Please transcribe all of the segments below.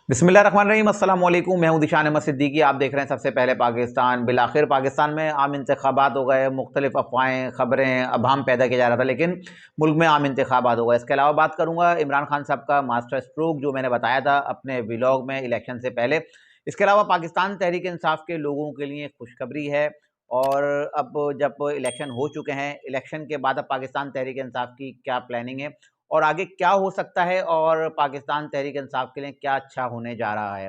बिस्मिल्लाहिर्रहमानिर्रहीम अस्सलाम वालेकुम। मैं हूं दिशान अहमद सिद्दीकी। आप देख रहे हैं सबसे पहले पाकिस्तान। बिलाखिर पाकिस्तान में आम इंतखाबात हो गए। मुख्तलिफ अफवाहें खबरें अभाम पैदा किया जा रहा था, लेकिन मुल्क में आम इंतखाबात हो गए। इसके अलावा बात करूंगा इमरान खान साहब का मास्टर स्ट्रोक जो मैंने बताया था अपने व्लॉग में इलेक्शन से पहले। इसके अलावा पाकिस्तान तहरीक इंसाफ के लोगों के लिए खुशखबरी है। और अब जब इलेक्शन हो चुके हैं, इलेक्शन के बाद अब पाकिस्तान तहरीक इंसाफ की क्या प्लानिंग है और आगे क्या हो सकता है और पाकिस्तान तहरीक इंसाफ के लिए क्या अच्छा होने जा रहा है,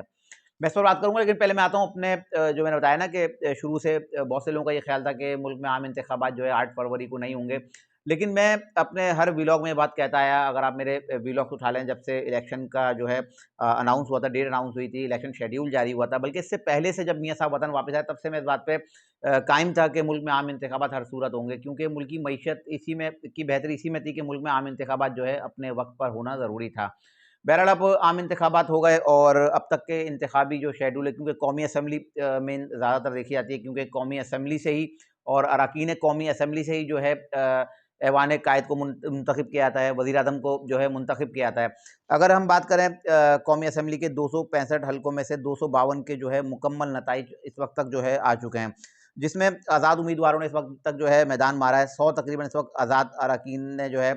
मैं इस पर बात करूंगा। लेकिन पहले मैं आता हूं अपने जो मैंने बताया ना कि शुरू से बहुत से लोगों का ये ख्याल था कि मुल्क में आम इंतखाबात जो है 8 फरवरी को नहीं होंगे। लेकिन मैं अपने हर व्लॉग में ये बात कहता आया, अगर आप मेरे व्लॉग उठा लें जब से इलेक्शन का जो है अनाउंस हुआ था, डेट अनाउंस हुई थी, इलेक्शन शेड्यूल जारी हुआ था, बल्कि इससे पहले से जब मियाँ साहब वतन वापस आए तब से मैं इस बात पे कायम था कि मुल्क में आम इंतखाबात हर सूरत होंगे, क्योंकि मुल्क की मईशत इसी में की बेहतरी इसी में थी कि मुल्क में आम इंतखाबात जो है अपने वक्त पर होना ज़रूरी था। बहरहाल अब आम इंतखाबात हो गए और अब तक के इंतखाबी जो शेड्यूल है, क्योंकि कौमी असम्बली में ज़्यादातर देखी जाती है, क्योंकि कौमी असम्बली से ही और अरकान कौमी असम्बली से ही जो है ऐवान कायद को मुंतखब किया जाता है, वज़ीर आज़म को जो है मुंतखब किया जाता है। अगर हम बात करें कौमी असम्बली के 265 हल्कों में से 252 के जो है मुकम्मल नताइज इस वक्त तक जो है आ चुके हैं, जिसमें आज़ाद उम्मीदवारों ने इस वक्त तक जो है मैदान मारा है। 100 तकरीबन इस वक्त आज़ाद अरकान ने जो है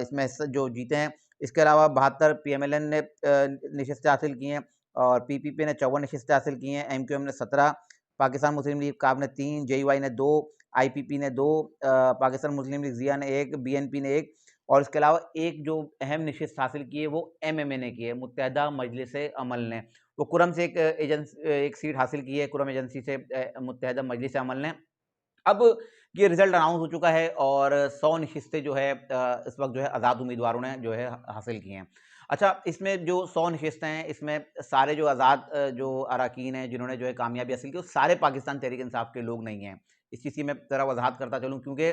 इसमें जो जीते हैं। इसके अलावा 72 पीएमएलएन ने नशिस्तें हासिल की हैं और पीपीपी ने 54 नशिस्तें हासिल की हैं, एमक्यूएम ने 17, पाकिस्तान मुस्लिम लीग काफ ने 3, जेयूआई ने 2, आईपीपी ने 2, पाकिस्तान मुस्लिम लीग जिया ने 1, बीएनपी ने 1 और इसके अलावा एक जो अहम नशिस्त हासिल की है वो एमएमए ने की है, मुत्तहदा मजलिस अमल ने। वो कुरम से एक सीट हासिल की है, कुरम एजेंसी से मुत्तहदा मजलिस अमल ने। अब ये रिजल्ट अनाउंस हो चुका है और 100 नशिस्तें जो है इस वक्त जो है आज़ाद उम्मीदवारों ने जो है हासिल की हैं। अच्छा, इसमें जो 100 नशिस्तें हैं, इसमें सारे जो आज़ाद जो अरकान हैं जिन्होंने जो है कामयाबी हासिल की, वो सारे पाकिस्तान तहरीक इंसाफ के लोग नहीं हैं। इस चीज़ की मैं ज़रा वजाहत करता चलूँ, क्योंकि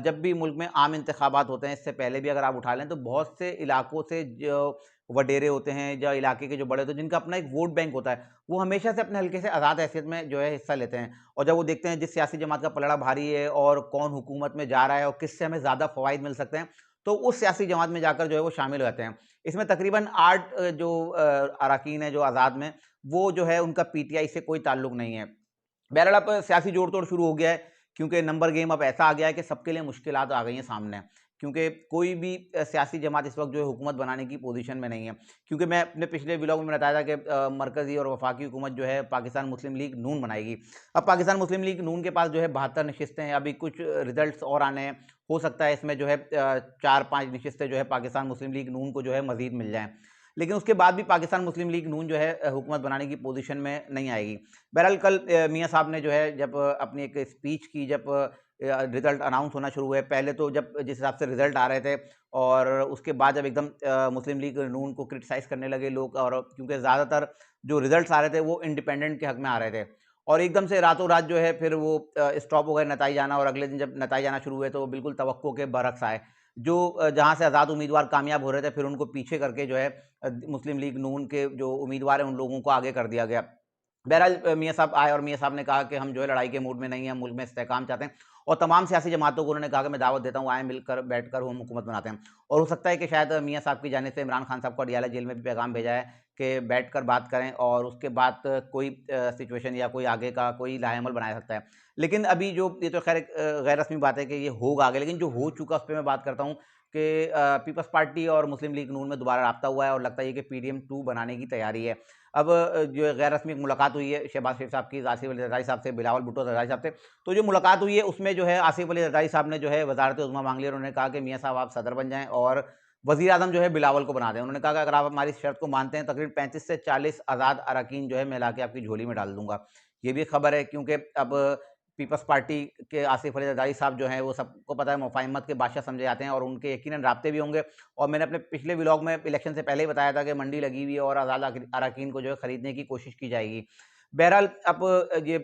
जब भी मुल्क में आम इंतखाबात होते हैं, इससे पहले भी अगर आप उठा लें तो बहुत से इलाकों से जो वडेरे होते हैं या इलाके के जो बड़े होते हैं जिनका अपना एक वोट बैंक होता है, वो हमेशा से अपने हल्के से आज़ाद हैसियत में जो है हिस्सा लेते हैं। और जब वो देखते हैं जिस सियासी जमात का पलड़ा भारी है और कौन हुकूमत में जा रहा है और किससे हमें ज़्यादा फ़वाइद मिल सकते हैं, तो उस सियासी जमात में जाकर जो है वो शामिल हो जाते हैं। इसमें तकरीबन 8 जो अरकान हैं जो आज़ाद में, वो जो है उनका पीटीआई से कोई ताल्लुक नहीं है। बहरहाल अब सियासी जोड़-तोड़ शुरू हो गया है, क्योंकि नंबर गेम अब ऐसा आ गया है कि सबके लिए मुश्किलात आ गई हैं सामने। क्योंकि कोई भी सियासी जमात इस वक्त जो है हुकूमत बनाने की पोजीशन में नहीं है। क्योंकि मैं अपने पिछले व्लॉग में बताया था कि मरकज़ी और वफाकी हुकूमत जो है पाकिस्तान मुस्लिम लीग नून बनाएगी। अब पाकिस्तान मुस्लिम लीग नून के पास जो है 72 नशिस्तें हैं, अभी कुछ रिजल्ट्स और आने हैं। हो सकता है इसमें जो है 4-5 नशिस्तें जो है पाकिस्तान मुस्लिम लीग नून को जो है मज़ीद मिल जाएँ। लेकिन उसके बाद भी पाकिस्तान मुस्लिम लीग नून जो है हुकूमत बनाने की पोजीशन में नहीं आएगी। बहरहाल कल मियाँ साहब ने जो है जब अपनी एक स्पीच की, जब रिजल्ट अनाउंस होना शुरू हुए, पहले तो जब जिस हिसाब से रिजल्ट आ रहे थे और उसके बाद जब एकदम मुस्लिम लीग नून को क्रिटिसाइज़ करने लगे लोग, और क्योंकि ज़्यादातर जो रिजल्ट्स आ रहे थे वो इंडिपेंडेंट के हक में आ रहे थे और एकदम से रातों रात जो है फिर वो स्टॉप हो गए नताइज आना, और अगले दिन जब नताइज आना शुरू हुए तो बिल्कुल तवक्को के बरक्स आए। जो जहाँ से आज़ाद उम्मीदवार कामयाब हो रहे थे, फिर उनको पीछे करके जो है मुस्लिम लीग नून के जो उम्मीदवार हैं उन लोगों को आगे कर दिया गया। बहरहाल मियाँ साहब आए और मियाँ साहब ने कहा कि हम जो है लड़ाई के मूड में नहीं हैं, मुल्क में इस्तेहकाम चाहते हैं, और तमाम सियासी जमातों को उन्होंने कहा कि मैं दावत देता हूँ, आएँ मिलकर बैठकर हम हुकूमत बनाते हैं। और हो सकता है कि शायद मियाँ साहब की जानिब से इमरान खान साहब को अडियाला जेल में भी पैगाम भेजा है कि बैठकर बात करें और उसके बाद कोई सिचुएशन या कोई आगे का कोई लाहेअमल बनाया सकता है। लेकिन अभी जो ये तो खैर एक गैर रस्मी बात है कि ये होगा आगे, लेकिन जो हो चुका उस पे मैं बात करता हूँ कि पीपल्स पार्टी और मुस्लिम लीग नून में दोबारा राब्ता हुआ है और लगता है कि पीडीएम 2 बनाने की तैयारी है। अब जो गैर रस्मी एक मुलाकात हुई है शहबाज शरीफ साहब की आसिफ अली जरदारी साहब से, बिलावल भुट्टो जरदारी साहब से, तो जो मुलाकात हुई है उसमें जो है आसिफ अली जरदारी साहब ने जो है वज़ारत उज़्मा मांग ली और उन्होंने कहा कि मियाँ साहब आप सदर बन जाएँ और वज़ीर आज़म जो है बिलावल को बना दें। उन्होंने कहा कि अगर आप हमारी शर्त को मानते हैं, तकरीबन 35 से 40 आज़ाद अरकान जो है मैं लाके आपकी झोली में डाल दूँगा। ये भी खबर है, क्योंकि अब पीपल्स पार्टी के आसिफ अली जरदारी साहब जो हैं वो सबको पता है मुफ़ाहिमत के बादशाह समझे जाते हैं और उनके यकीनन राब्ते भी होंगे। और मैंने अपने पिछले व्लॉग में इलेक्शन से पहले ही बताया था कि मंडी लगी हुई है और आज़ाद अरकान को जो है खरीदने की कोशिश की जाएगी। बहरहाल अब ये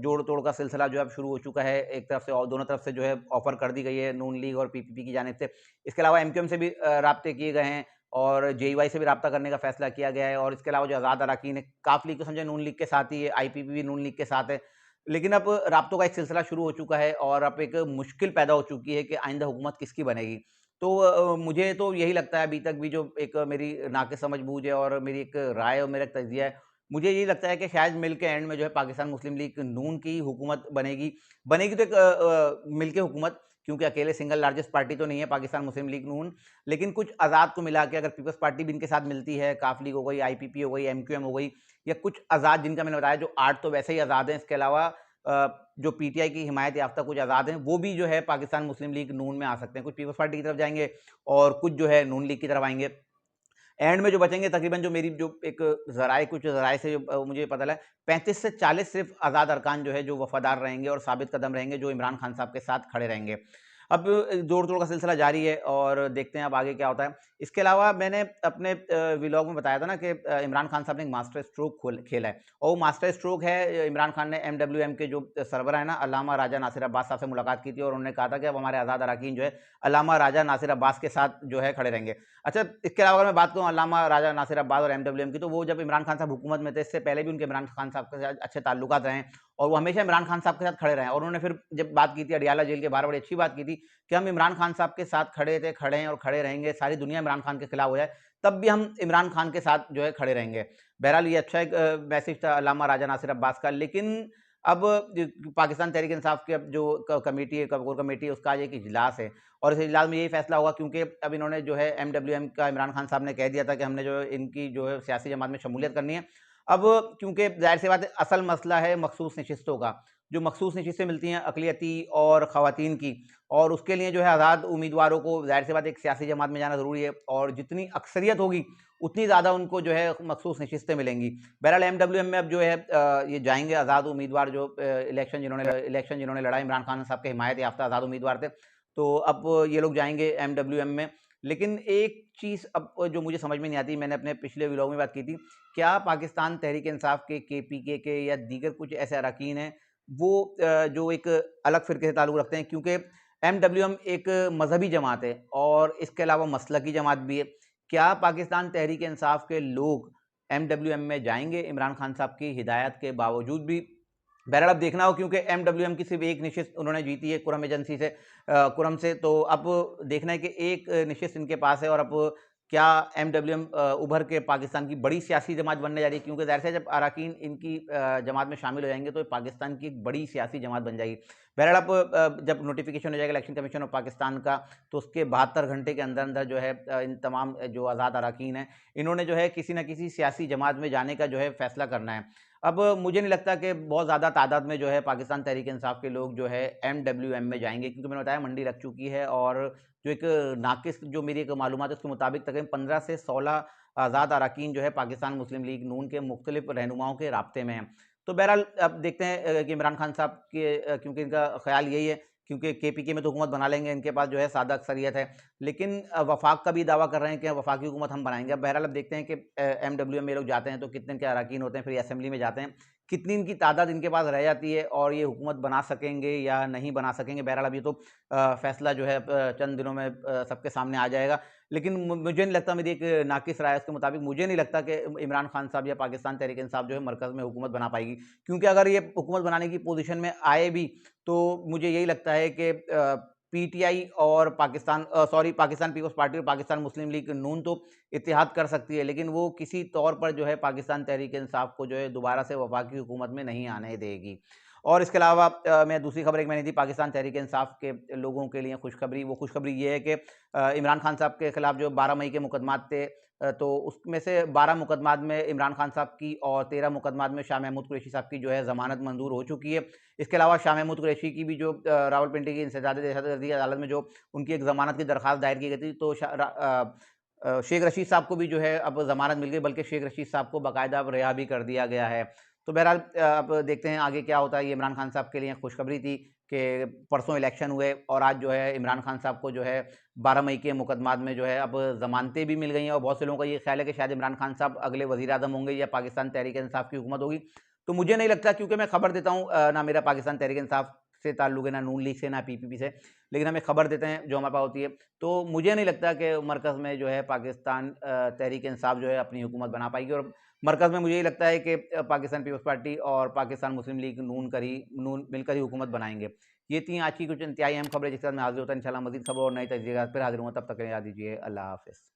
जोड़-तोड़ का सिलसिला जो है अब शुरू हो चुका है। एक तरफ से और दोनों तरफ से जो है ऑफ़र कर दी गई है नून लीग और पीपीपी की जानिब से। इसके अलावा एमक्यूएम से भी राब्ते किए गए हैं और जेयूआई से भी राब्ता करने का फैसला किया गया है, और इसके अलावा जो आज़ाद अरकान है, काफ लीग तो समझे नून लीग के साथ ही है, आईपीपी भी नून लीग के साथ है। लेकिन अब राब्तों का एक सिलसिला शुरू हो चुका है और अब एक मुश्किल पैदा हो चुकी है कि आइंदा हुकूमत किसकी बनेगी। तो मुझे तो यही लगता है अभी तक भी, जो एक मेरी नाक़िस समझ-बूझ है और मेरी एक राय और मेरा एक तज़िया है, मुझे यही लगता है कि शायद मिल के एंड में जो है पाकिस्तान मुस्लिम लीग नून की हुकूमत बनेगी। बनेगी तो एक मिल के हुकूमत, क्योंकि अकेले सिंगल लार्जेस्ट पार्टी तो नहीं है पाकिस्तान मुस्लिम लीग नून, लेकिन कुछ आज़ाद को मिला के अगर पीपल्स पार्टी भी इनके साथ मिलती है, काफ लीग हो गई, आईपीपी हो गई, एमक्यूएम हो गई, या कुछ आज़ाद जिनका मैंने बताया, जो 8 तो वैसे ही आज़ाद हैं, इसके अलावा जो पीटीआई की हिमायत याफ्ता कुछ आज़ाद हैं, वो भी जो है पाकिस्तान मुस्लिम लीग नून में आ सकते हैं। कुछ पीपल्स पार्टी की तरफ जाएँगे और कुछ जो है नून लीग की तरफ आएँगे। एंड में जो बचेंगे तकरीबन, जो मेरी जो एक कुछ ज़राए से मुझे पता लगा, 35 से 40 सिर्फ़ आज़ाद अरकान जो है, जो वफ़ादार रहेंगे और साबित कदम रहेंगे, जो इमरान खान साहब के साथ खड़े रहेंगे। अब जोड़-तोड़ का सिलसिला जारी है और देखते हैं अब आगे क्या होता है। इसके अलावा मैंने अपने व्लॉग में बताया था ना कि इमरान खान साहब ने एक मास्टर स्ट्रोक खेला है, और वो मास्टर स्ट्रोक है, इमरान खान ने एमडब्ल्यूएम के जो सरबराह है ना, अल्लामा राजा नासिर अब्बास साहब से मुलाकात की थी और उन्होंने कहा था कि अब हमारे आज़ाद अरकान जो है अल्लामा राजा नासिर अब्बास के साथ जो है खड़े रहेंगे। अच्छा, इसके अलावा अगर मैं बात करूँ अल्लामा राजा नासिर अब्बास और एमडब्ल्यूएम की, तो वो जब इमरान खान साहब हुकूमत में थे, इससे पहले भी उनके इमरान खान साहब के साथ अच्छे ताल्लुकात रहे हैं और वो हमेशा इमरान खान साहब के साथ खड़े रहे हैं। और उन्होंने फिर जब बात की थी अडियाला जेल के बाहर, बड़ी अच्छी बात की थी कि हम इमरान खान साहब के साथ खड़े थे, खड़े हैं और खड़े रहेंगे, सारी दुनिया इमरान खान के खिलाफ हो जाए, तब भी हम इमरान खान के साथ जो है खड़े रहेंगे। बहरहाल ये अच्छा एक मैसेज था अल्लामा राजा नासिर अब्बास का। लेकिन अब पाकिस्तान तहरीक-ए-इंसाफ की अब जो कमेटी है, कोर कमेटी है, उसका आज एक इजलास है और इस इजलास में यही फैसला होगा, क्योंकि अब इन्होंने जो है एमडब्ल्यूएम का इमरान खान साहब ने कह दिया था कि हमने जो है इनकी जो है सियासी जमात में शमूलियत करनी है। अब क्योंकि ज़ाहिर-सी बात है, असल मसला है मखसूस नशिस्तों का, जो मखसूस नशिस्तें मिलती हैं अक़लियती और ख़वातीन की, और उसके लिए जो है आज़ाद उम्मीदवारों को ज़ाहिर-सी बात है एक सियासी जमात में जाना ज़रूरी है, और जितनी अक्सरियत होगी उतनी ज़्यादा उनको जो है मखसूस नशिस्तें मिलेंगी। बहरहाल एमडब्ल्यूएम में अब जो है ये जाएँगे आज़ाद उम्मीदवार, जो इलेक्शन जिन्होंने लड़ा, इमरान खान साहब के हिमायत याफ्ता आज़ाद उम्मीदवार थे, तो अब ये लोग जाएँगे एमडब्ल्यूएम में। लेकिन एक चीज़ अब जो मुझे समझ में नहीं आती, मैंने अपने पिछले व्लॉग में बात की थी, क्या पाकिस्तान तहरीक-ए-इंसाफ के केपीके के या दीगर कुछ ऐसे अरकान हैं, वो जो एक अलग फ़िरके से ताल्लुक़ रखते हैं, क्योंकि एमडब्ल्यूएम एक मज़हबी जमात है और इसके अलावा मसलकी जमात भी है। क्या पाकिस्तान तहरीक-ए-इंसाफ के लोग एमडब्ल्यूएम में जाएँगे इमरान खान साहब की हिदायत के बावजूद भी? बहरहाल अब देखना हो, क्योंकि एमडब्ल्यूएम की सिर्फ एक नशिस्त उन्होंने जीती है कुरम एजेंसी से, कुरम से, तो अब देखना है कि एक नशिस्त इनके पास है, और अब क्या एमडब्ल्यूएम उभर के पाकिस्तान की बड़ी सियासी जमात बनने जा रही है, क्योंकि ज़ाहिर से जब अरकान इनकी जमात में शामिल हो जाएंगे तो पाकिस्तान की एक बड़ी सियासी जमात बन जाएगी। बहरहाल अब जब नोटिफिकेशन हो जाएगा इलेक्शन कमीशन ऑफ पाकिस्तान का, तो उसके 72 घंटे के अंदर अंदर जो है इन तमाम जो आज़ाद अरकान हैं, इन्होंने जो है किसी न किसी सियासी जमात में जाने का जो है फैसला करना है। अब मुझे नहीं लगता कि बहुत ज़्यादा तादाद में जो है पाकिस्तान तहरीक-ए-इंसाफ के लोग जो है एमडब्ल्यूएम में जाएँगे, क्योंकि मैंने बताया मंडी लग चुकी है, और जो एक नाक़िस जो मेरी एक मालूमात है उसके मुताबिक तकरीबन 15 से 16 आज़ाद अरकान जो है पाकिस्तान मुस्लिम लीग नून के मुख्तलिफ रहनुमाओं के राब्ते में हैं। तो बहरहाल अब देखते हैं कि इमरान खान साहब के क्योंकि इनका ख़्याल यही है, क्योंकि केपीके में तो हुकूमत बना लेंगे, इनके पास जो है सादा अक्सरियत है, लेकिन वफ़ाक का भी दावा कर रहे हैं कि वफ़ाकी हुकूमत हम बनाएँगे। अब बहरहाल अब देखते हैं कि एमडब्ल्यूएम में लोग जाते हैं तो कितने इनके अरकान होते हैं, फिर असेंबली में जाते हैं, कितनी इनकी तादाद इनके पास रह जाती है और ये हुकूमत बना सकेंगे या नहीं बना सकेंगे। बहरहाल अब ये तो फ़ैसला जो है चंद दिनों में सबके सामने आ जाएगा। लेकिन मुझे नहीं लगता, मेरी एक नाक़िस राय है उसके मुताबिक, मुझे नहीं लगता कि इमरान खान साहब या पाकिस्तान तहरीक-ए-इंसाफ जो है मरकज़ में हुकूमत बना पाएगी, क्योंकि अगर ये हुकूमत बनाने की पोज़ीशन में आए भी, तो मुझे यही लगता है कि पीटीआई और पाकिस्तान पीपल्स पार्टी और पाकिस्तान मुस्लिम लीग नून तो इत्तेहाद कर सकती है, लेकिन वो किसी तौर पर जो है पाकिस्तान तहरीक-ए-इंसाफ को जो है दोबारा से वफ़ाकी हुकूमत में नहीं आने देगी। और इसके अलावा मैं दूसरी खबर एक मैंने दी पाकिस्तान तहरीक-ए-इंसाफ के लोगों के लिए खुशखबरी, वो खुशखबरी ये है कि इमरान खान साहब के खिलाफ जो 12 मई के मुकदमात थे, तो उसमें से 12 मुकदमात में इमरान खान साहब की और 13 मुकदमात में शाह महमूद कुरैशी साहब की जो है ज़मानत मंजूर हो चुकी है। इसके अलावा शाह महमूद कुरैशी की भी जो रावलपिंडी की इंसदाद दहशतगर्दी अदालत में जो उनकी एक ज़मानत की दरख्वास्त दायर की गई थी, तो शेख रशीद साहब को भी जो है अब ज़मानत मिल गई, बल्कि शेख रशीद साहब को बाकायदा अब रिहा भी कर दिया गया है। तो बहरहाल अब देखते हैं आगे क्या होता है। ये इमरान खान साहब के लिए खुशखबरी थी कि परसों इलेक्शन हुए और आज जो है इमरान खान साहब को जो है 12 मई के मुकदमात में जो है अब ज़मानतें भी मिल गई हैं, और बहुत से लोगों का ये ख्याल है कि शायद इमरान खान साहब अगले वज़ीर-ए-आज़म होंगे या पाकिस्तान तहरीक-ए-इंसाफ की हुकूमत होगी। तो मुझे नहीं लगता, क्योंकि मैं खबर देता हूँ, ना मेरा पाकिस्तान तहरीक-ए-इंसाफ से ताल्लुक़ है, ना नून लीग से, ना पीपीपी से, लेकिन हमें खबर देते हैं जो हमारे पास होती है। तो मुझे नहीं लगता कि मरकज़ में जो है पाकिस्तान तहरीक-ए-इंसाफ जो है अपनी हुकूमत बना पाएगी, और मरकज़ में मुझे ये लगता है कि पाकिस्तान पीपल्स पार्टी और पाकिस्तान मुस्लिम लीग नून मिलकर ही हुकूमत बनाएंगे। ये थी आज की कुछ इंतहाई अहम खबरें जिसके साथ मैं हाजिर होता हूँ इंशाल्लाह मज़ीद खबर और नई तजदीदात फिर हाजिर होंगे। तब तक के लिए याद दीजिए अल्लाह हाफ़िज़।